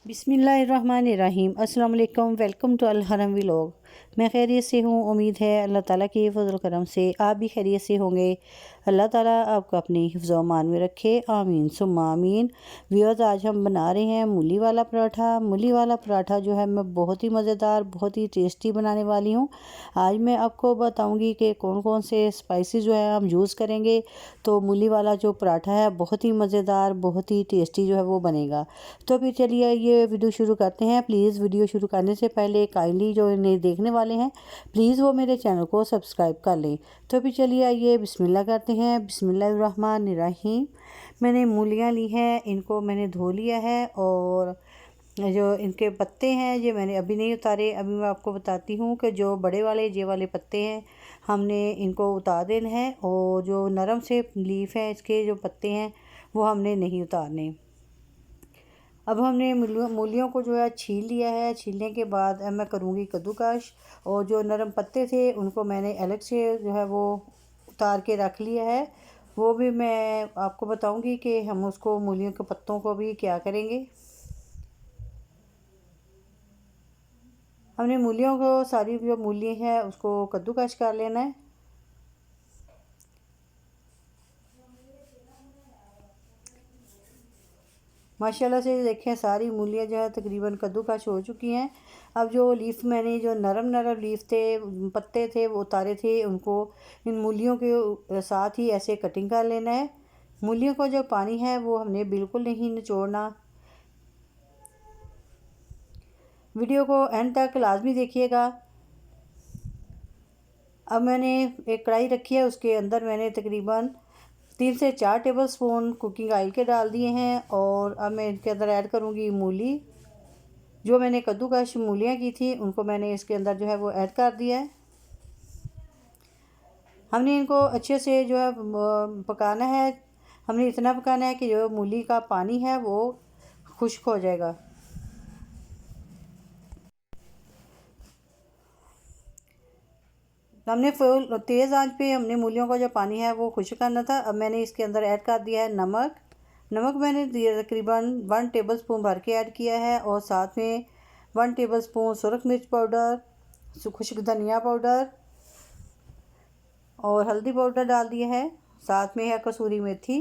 बिस्मिल्लाहिर्रहमानिर्रहीम। अस्सलाम वालेकुम। वेलकम टू अल हरम व्लॉग। मैं खैरियत से हूँ। उम्मीद है अल्लाह ताला के फजल करम से आप भी खैरियत से होंगे। अल्लाह ताला आपको अपनी हिफ्ज़ व अमान में रखे, आमीन सुम्मा आमीन। व्यूअर्स, आज हम बना रहे हैं मूली वाला पराठा। मूली वाला पराठा जो है मैं बहुत ही मज़ेदार, बहुत ही टेस्टी बनाने वाली हूँ। आज मैं आपको बताऊँगी कि कौन कौन से स्पाइसेस जो है हम यूज़ करेंगे तो मूली वाला जो पराठा है बहुत ही मज़ेदार, बहुत ही टेस्टी जो है वो बनेगा। तो फिर चलिए ये वीडियो शुरू करते हैं। प्लीज़ वीडियो शुरू करने से पहले काइंडली जो नए देखने वाले हैं प्लीज़ वो मेरे चैनल को सब्सक्राइब कर लें। तो फिर चलिए आइए बिस्मिल्लाह करते हैं। बिस्मिल्लाहिर्रहमानिर्रहीम। मैंने मूलियाँ ली हैं, इनको मैंने धो लिया है और जो इनके पत्ते हैं ये मैंने अभी नहीं उतारे। अभी मैं आपको बताती हूँ कि जो बड़े वाले ये वाले पत्ते हैं हमने इनको उतार देना है और जो नरम से लीफ है इसके जो पत्ते हैं वो हमने नहीं उतारने। अब हमने मूलियों को जो है छील लिया है। छीलने के बाद अब मैं करूँगी कद्दूकश और जो नरम पत्ते थे उनको मैंने अलग से जो है वो उतार के रख लिया है। वो भी मैं आपको बताऊँगी कि हम उसको मूलियों के पत्तों को भी क्या करेंगे। हमने मूलियों को सारी जो मूली है उसको कद्दूकश कर लेना है। माशाल्लाह से देखें सारी मूलियाँ जो है तकरीबन कद्दूकश हो चुकी हैं। अब जो लीफ मैंने जो नरम नरम लीफ थे, पत्ते थे वो उतारे थे, उनको इन मूलियों के साथ ही ऐसे कटिंग कर लेना है। मूलियों का जो पानी है वो हमने बिल्कुल नहीं निचोड़ना। वीडियो को एंड तक लाजमी देखिएगा। अब मैंने एक कढ़ाई रखी है, उसके अंदर मैंने तकरीबन 3 से 4 टेबल स्पून कुकिंग ऑयल के डाल दिए हैं और अब मैं इनके अंदर ऐड करूँगी मूली। जो मैंने कद्दूकश मूलियाँ की थी उनको मैंने इसके अंदर जो है वो ऐड कर दिया है। हमने इनको अच्छे से जो है पकाना है। हमने इतना पकाना है कि जो मूली का पानी है वो खुश्क हो जाएगा। हमने फुल तेज़ आंच पे हमने मूलियों का जो पानी है वो खुश्क करना था। अब मैंने इसके अंदर ऐड कर दिया है नमक। नमक मैंने तकरीबन 1 टेबल स्पून भर के ऐड किया है और साथ में 1 टेबल स्पून सुरख मिर्च पाउडर, खुश्क धनिया पाउडर और हल्दी पाउडर डाल दिया है। साथ में है कसूरी मेथी।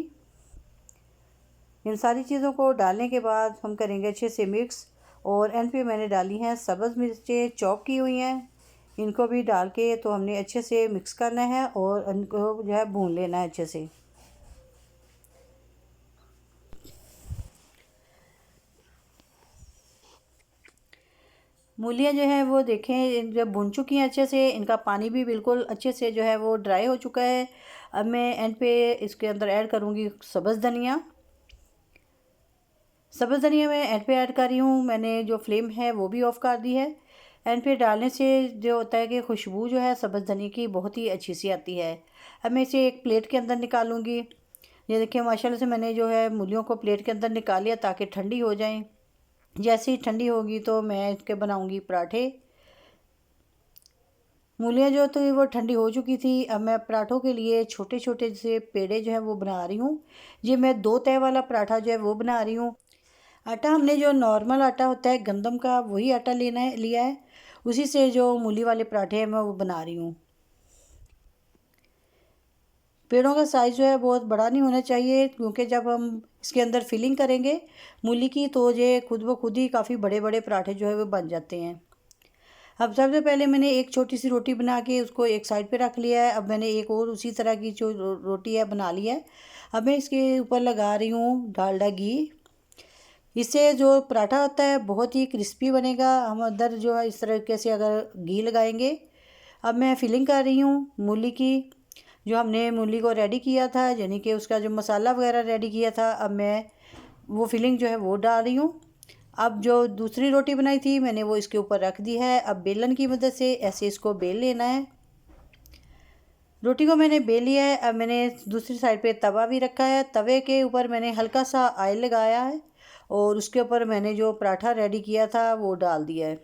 इन सारी चीज़ों को डालने के बाद हम करेंगे अच्छे से मिक्स। और एंड पे मैंने डाली हैं सब्ज़ मिर्चें चॉप की हुई हैं, इनको भी डाल के तो हमने अच्छे से मिक्स करना है और इनको जो है भून लेना है अच्छे से। मूलियाँ जो है वो देखें जब भुन चुकी हैं अच्छे से, इनका पानी भी बिल्कुल अच्छे से जो है वो ड्राई हो चुका है। अब मैं एंड पे इसके अंदर ऐड करूँगी सब्ज़ धनिया। सब्ज़ धनिया मैं एंड पे ऐड कर रही हूँ। मैंने जो फ्लेम है वो भी ऑफ़ कर दी है। एंड पे डालने से जो होता है कि खुशबू जो है सब्ज़ धनिया की बहुत ही अच्छी सी आती है। अब मैं इसे एक प्लेट के अंदर निकालूंगी। ये देखिए माशाल्लाह से मैंने जो है मूलियों को प्लेट के अंदर निकाल लिया ताकि ठंडी हो जाएं। जैसे ही ठंडी होगी तो मैं इसके बनाऊंगी पराठे। मूलियाँ जो तो वो ठंडी हो चुकी थी। अब मैं पराठों के लिए छोटे छोटे से पेड़े जो है वो बना रही हूँ। ये मैं 2 तह वाला पराठा जो है वो बना रही हूँ। आटा हमने जो नॉर्मल आटा होता है गंदम का वही आटा लेना है लिया है। उसी से जो मूली वाले पराठे हैं मैं वो बना रही हूँ। पेड़ों का साइज़ जो है बहुत बड़ा नहीं होना चाहिए क्योंकि जब हम इसके अंदर फिलिंग करेंगे मूली की तो ये खुद ब खुद ही काफ़ी बड़े बड़े पराठे जो है वो बन जाते हैं। अब सबसे पहले मैंने एक छोटी सी रोटी बना के उसको एक साइड पे रख लिया है। अब मैंने एक और उसी तरह की जो रोटी है बना ली है। अब मैं इसके ऊपर लगा रही हूँ डालडा घी। इससे जो पराठा होता है बहुत ही क्रिस्पी बनेगा। हम अंदर जो है इस तरीके से अगर घी लगाएंगे। अब मैं फिलिंग कर रही हूँ मूली की। जो हमने मूली को रेडी किया था यानी कि उसका जो मसाला वगैरह रेडी किया था, अब मैं वो फिलिंग जो है वो डाल रही हूँ। अब जो दूसरी रोटी बनाई थी मैंने वो इसके ऊपर रख दी है। अब बेलन की मदद से ऐसे इसको बेल लेना है। रोटी को मैंने बेल लिया है। अब मैंने दूसरी साइड पे तवा भी रखा है। तवे के ऊपर मैंने हल्का सा ऑयल लगाया है और उसके ऊपर मैंने जो पराठा रेडी किया था वो डाल दिया है।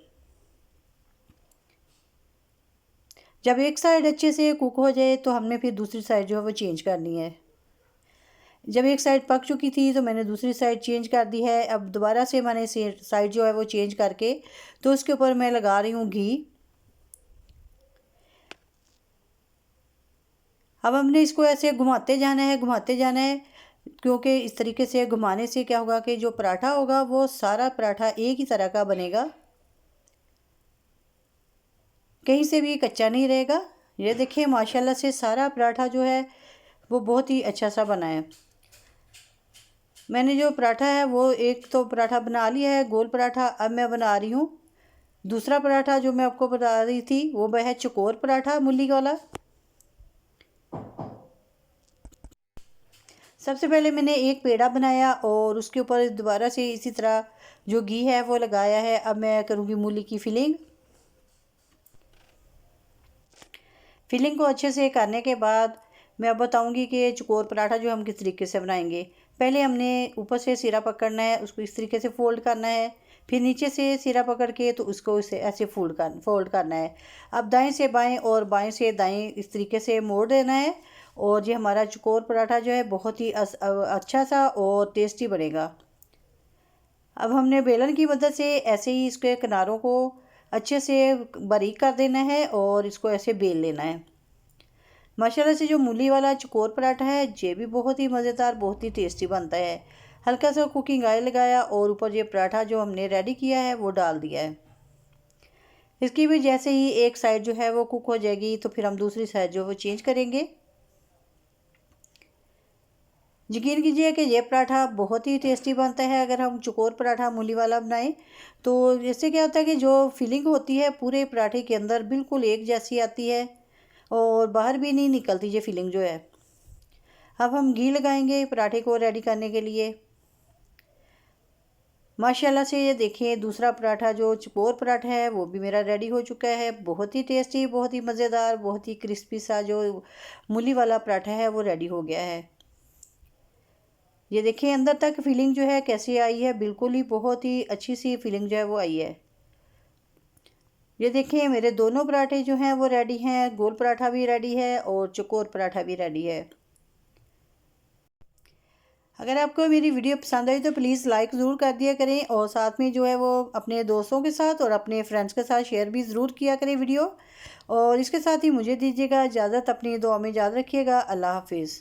जब एक साइड अच्छे से कुक हो जाए तो हमने फिर दूसरी साइड जो है वो चेंज करनी है। जब एक साइड पक चुकी थी तो मैंने दूसरी साइड चेंज कर दी है। अब दोबारा से मैंने साइड जो है वो चेंज करके तो उसके ऊपर मैं लगा रही हूँ घी। अब हमने इसको ऐसे घुमाते जाना है, घुमाते जाना है, क्योंकि इस तरीके से घुमाने से क्या होगा कि जो पराठा होगा वो सारा पराठा एक ही तरह का बनेगा, कहीं से भी कच्चा नहीं रहेगा। ये देखिए माशाल्लाह से सारा पराठा जो है वो बहुत ही अच्छा सा बना है। मैंने जो पराठा है वो एक तो पराठा बना लिया है गोल पराठा। अब मैं बना रही हूँ दूसरा पराठा। जो मैं आपको बता रही थी वो है चकोर पराठा मूली वाला। सबसे पहले मैंने एक पेड़ा बनाया और उसके ऊपर दोबारा से इसी तरह जो घी है वो लगाया है। अब मैं करूँगी मूली की फिलिंग को अच्छे से करने के बाद मैं अब बताऊंगी कि चकोर पराठा जो हम किस तरीके से बनाएंगे। पहले हमने ऊपर से सिरा पकड़ना है, उसको इस तरीके से फोल्ड करना है, फिर नीचे से सिरा पकड़ के तो उसको इसे ऐसे फोल्ड करना है। अब दाएं से बाएं और बाएं से दाएं इस तरीके से मोड़ देना है और ये हमारा चकोर पराठा जो है बहुत ही अच्छा सा और टेस्टी बनेगा। अब हमने बेलन की मदद से ऐसे ही इसके किनारों को अच्छे से बारीक कर देना है और इसको ऐसे बेल लेना है। माशाल्लाह से जो मूली वाला चकोर पराठा है ये भी बहुत ही मज़ेदार, बहुत ही टेस्टी बनता है। हल्का सा कुकिंग ऑयल लगाया और ऊपर ये पराठा जो हमने रेडी किया है वो डाल दिया है। इसकी भी जैसे ही एक साइड जो है वो कुक हो जाएगी तो फिर हम दूसरी साइड जो वो चेंज करेंगे। यकीन कीजिए कि ये पराठा बहुत ही टेस्टी बनता है अगर हम चकोर पराठा मूली वाला बनाएं। तो इससे क्या होता है कि जो फिलिंग होती है पूरे पराठे के अंदर बिल्कुल एक जैसी आती है और बाहर भी नहीं निकलती ये फिलिंग जो है। अब हम घी लगाएंगे पराठे को रेडी करने के लिए। माशाल्लाह से ये देखिए दूसरा पराठा जो चकोर पराठा है वो भी मेरा रेडी हो चुका है। बहुत ही टेस्टी, बहुत ही मज़ेदार, बहुत ही क्रिस्पी सा जो मूली वाला पराठा है वो रेडी हो गया है। ये देखिए अंदर तक फीलिंग जो है कैसी आई है, बिल्कुल ही बहुत ही अच्छी सी फीलिंग जो है वो आई है। ये देखिए मेरे दोनों पराठे जो हैं वो रेडी हैं। गोल पराठा भी रेडी है और चकोर पराठा भी रेडी है। अगर आपको मेरी वीडियो पसंद आई तो प्लीज़ लाइक ज़रूर कर दिया करें और साथ में जो है वो अपने दोस्तों के साथ और अपने फ्रेंड्स के साथ शेयर भी ज़रूर किया करें वीडियो। और इसके साथ ही मुझे दीजिएगा इजाज़त, अपनी दुआ में याद रखिएगा। अल्लाह हाफिज़।